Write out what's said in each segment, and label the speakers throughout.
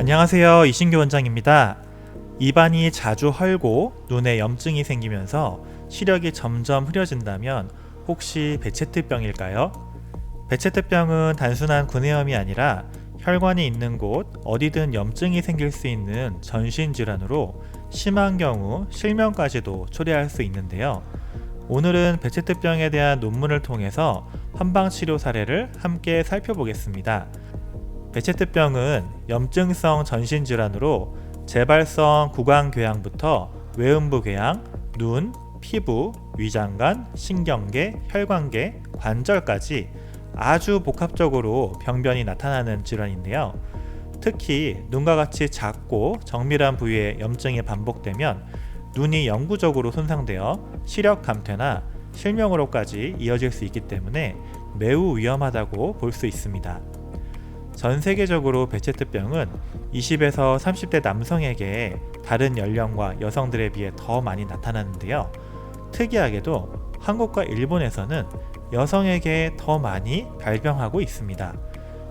Speaker 1: 안녕하세요. 이신규 원장입니다. 입안이 자주 헐고 눈에 염증이 생기면서 시력이 점점 흐려진다면 혹시 베체트병일까요? 베체트병은 단순한 구내염이 아니라 혈관이 있는 곳 어디든 염증이 생길 수 있는 전신질환으로 심한 경우 실명까지도 초래할 수 있는데요. 오늘은 베체트병에 대한 논문을 통해서 한방치료 사례를 함께 살펴보겠습니다. 베체트병은 염증성 전신질환으로 재발성 구강궤양부터 외음부 궤양, 눈, 피부, 위장관, 신경계, 혈관계, 관절까지 아주 복합적으로 병변이 나타나는 질환인데요. 특히 눈과 같이 작고 정밀한 부위에 염증이 반복되면 눈이 영구적으로 손상되어 시력 감퇴나 실명으로까지 이어질 수 있기 때문에 매우 위험하다고 볼 수 있습니다. 전 세계적으로 베체트병은 20에서 30대 남성에게 다른 연령과 여성들에 비해 더 많이 나타나는데요. 특이하게도 한국과 일본에서는 여성에게 더 많이 발병하고 있습니다.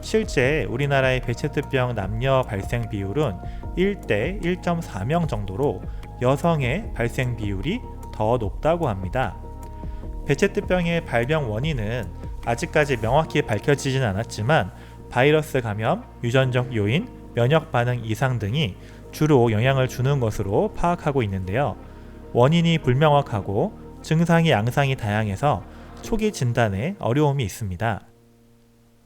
Speaker 1: 실제 우리나라의 베체트병 남녀 발생 비율은 1대 1.4명 정도로 여성의 발생 비율이 더 높다고 합니다. 베체트병의 발병 원인은 아직까지 명확히 밝혀지진 않았지만 바이러스 감염, 유전적 요인, 면역 반응 이상 등이 주로 영향을 주는 것으로 파악하고 있는데요. 원인이 불명확하고 증상이 양상이 다양해서 초기 진단에 어려움이 있습니다.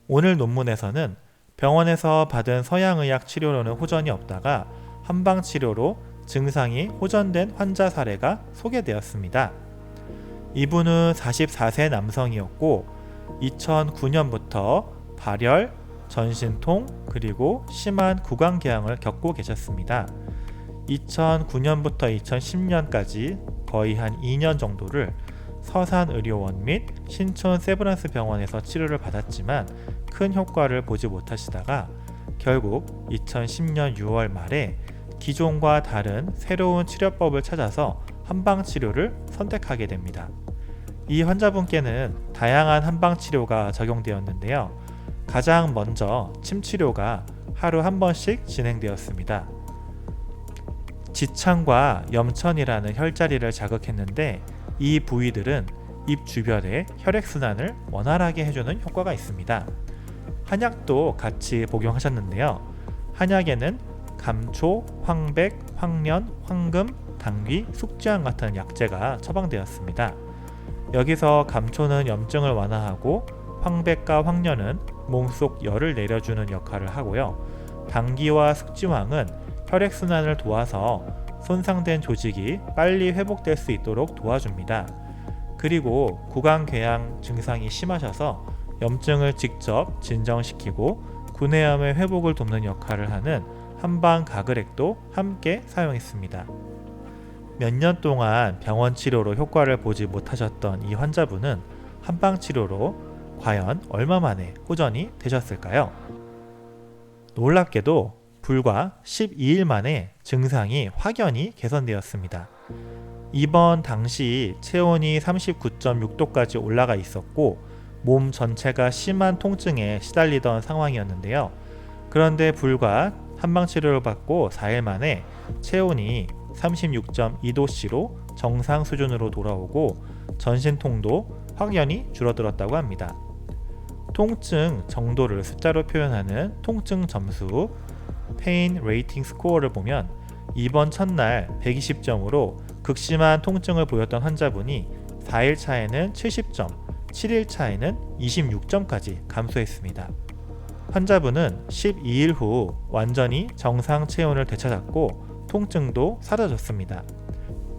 Speaker 1: 오늘 논문에서는 병원에서 받은 서양의학 치료로는 호전이 없다가 한방치료로 증상이 호전된 환자 사례가 소개되었습니다. 이분은 44세 남성이었고 2009년부터 발열, 전신통 그리고 심한 구강궤양을 겪고 계셨습니다. 2009년부터 2010년까지 거의 한 2년 정도를 서산의료원 및 신촌 세브란스 병원에서 치료를 받았지만 큰 효과를 보지 못하시다가 결국 2010년 6월 말에 기존과 다른 새로운 치료법을 찾아서 한방치료를 선택하게 됩니다. 이 환자분께는 다양한 한방치료가 적용되었는데요. 가장 먼저 침치료가 하루 한 번씩 진행되었습니다. 지창과 염천이라는 혈자리를 자극했는데 이 부위들은 입 주변에 혈액순환을 원활하게 해주는 효과가 있습니다. 한약도 같이 복용하셨는데요. 한약에는 감초, 황백, 황련, 황금, 당귀, 숙지향 같은 약재가 처방되었습니다. 여기서 감초는 염증을 완화하고 황백과 황련은 몸속 열을 내려주는 역할을 하고요. 당귀와 숙지황은 혈액순환을 도와서 손상된 조직이 빨리 회복될 수 있도록 도와줍니다. 그리고 구강궤양 증상이 심하셔서 염증을 직접 진정시키고 구내염의 회복을 돕는 역할을 하는 한방가그렉도 함께 사용했습니다. 몇 년 동안 병원 치료로 효과를 보지 못하셨던 이 환자분은 한방치료로 과연 얼마 만에 호전이 되셨을까요? 놀랍게도 불과 12일 만에 증상이 확연히 개선되었습니다. 입원 당시 체온이 39.6도까지 올라가 있었고 몸 전체가 심한 통증에 시달리던 상황이었는데요. 그런데 불과 한방치료를 받고 4일 만에 체온이 36.2도씨로 정상 수준으로 돌아오고 전신통도 확연히 줄어들었다고 합니다. 통증 정도를 숫자로 표현하는 통증 점수 Pain Rating Score를 보면 입원 첫날 120점으로 극심한 통증을 보였던 환자분이 4일 차에는 70점, 7일 차에는 26점까지 감소했습니다. 환자분은 12일 후 완전히 정상 체온을 되찾았고 통증도 사라졌습니다.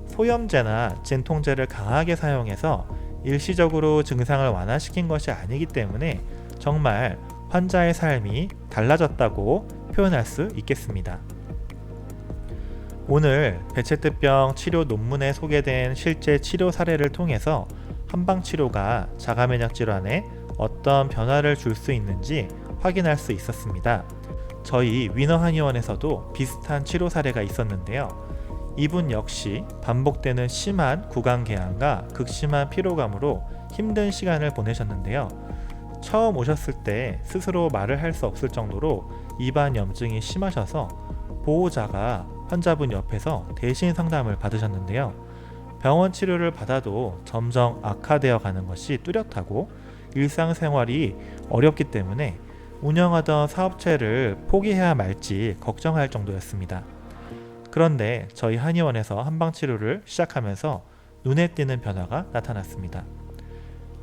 Speaker 1: 소염제나 진통제를 강하게 사용해서 일시적으로 증상을 완화시킨 것이 아니기 때문에 정말 환자의 삶이 달라졌다고 표현할 수 있겠습니다. 오늘 베체트병 치료 논문에 소개된 실제 치료 사례를 통해서 한방치료가 자가면역 질환에 어떤 변화를 줄 수 있는지 확인할 수 있었습니다. 저희 위너한의원에서도 비슷한 치료 사례가 있었는데요. 이분 역시 반복되는 심한 구강궤양과 극심한 피로감으로 힘든 시간을 보내셨는데요. 처음 오셨을 때 스스로 말을 할 수 없을 정도로 입안 염증이 심하셔서 보호자가 환자분 옆에서 대신 상담을 받으셨는데요. 병원 치료를 받아도 점점 악화되어 가는 것이 뚜렷하고 일상생활이 어렵기 때문에 운영하던 사업체를 포기해야 말지 걱정할 정도였습니다. 그런데 저희 한의원에서 한방치료를 시작하면서 눈에 띄는 변화가 나타났습니다.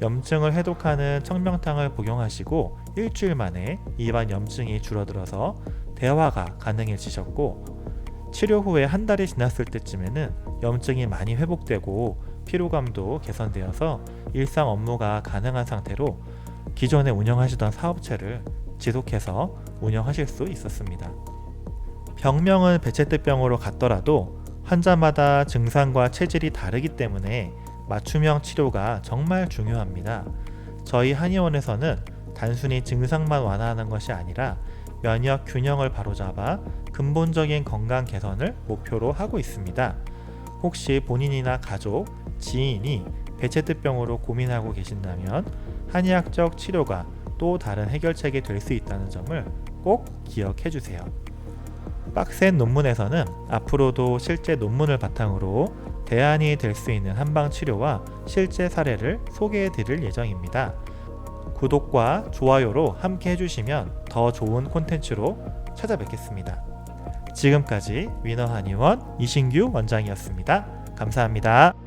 Speaker 1: 염증을 해독하는 청명탕을 복용하시고 일주일 만에 입안 염증이 줄어들어서 대화가 가능해지셨고, 치료 후에 한 달이 지났을 때쯤에는 염증이 많이 회복되고 피로감도 개선되어서 일상 업무가 가능한 상태로 기존에 운영하시던 사업체를 지속해서 운영하실 수 있었습니다. 병명은 배체대병으로 같더라도 환자마다 증상과 체질이 다르기 때문에 맞춤형 치료가 정말 중요합니다. 저희 한의원에서는 단순히 증상만 완화하는 것이 아니라 면역 균형을 바로잡아 근본적인 건강 개선을 목표로 하고 있습니다. 혹시 본인이나 가족, 지인이 배체대병으로 고민하고 계신다면 한의학적 치료가 또 다른 해결책이 될 수 있다는 점을 꼭 기억해 주세요. 빡센 논문에서는 앞으로도 실제 논문을 바탕으로 대안이 될 수 있는 한방 치료와 실제 사례를 소개해 드릴 예정입니다. 구독과 좋아요로 함께 해주시면 더 좋은 콘텐츠로 찾아뵙겠습니다. 지금까지 위너한의원 이신규 원장이었습니다. 감사합니다.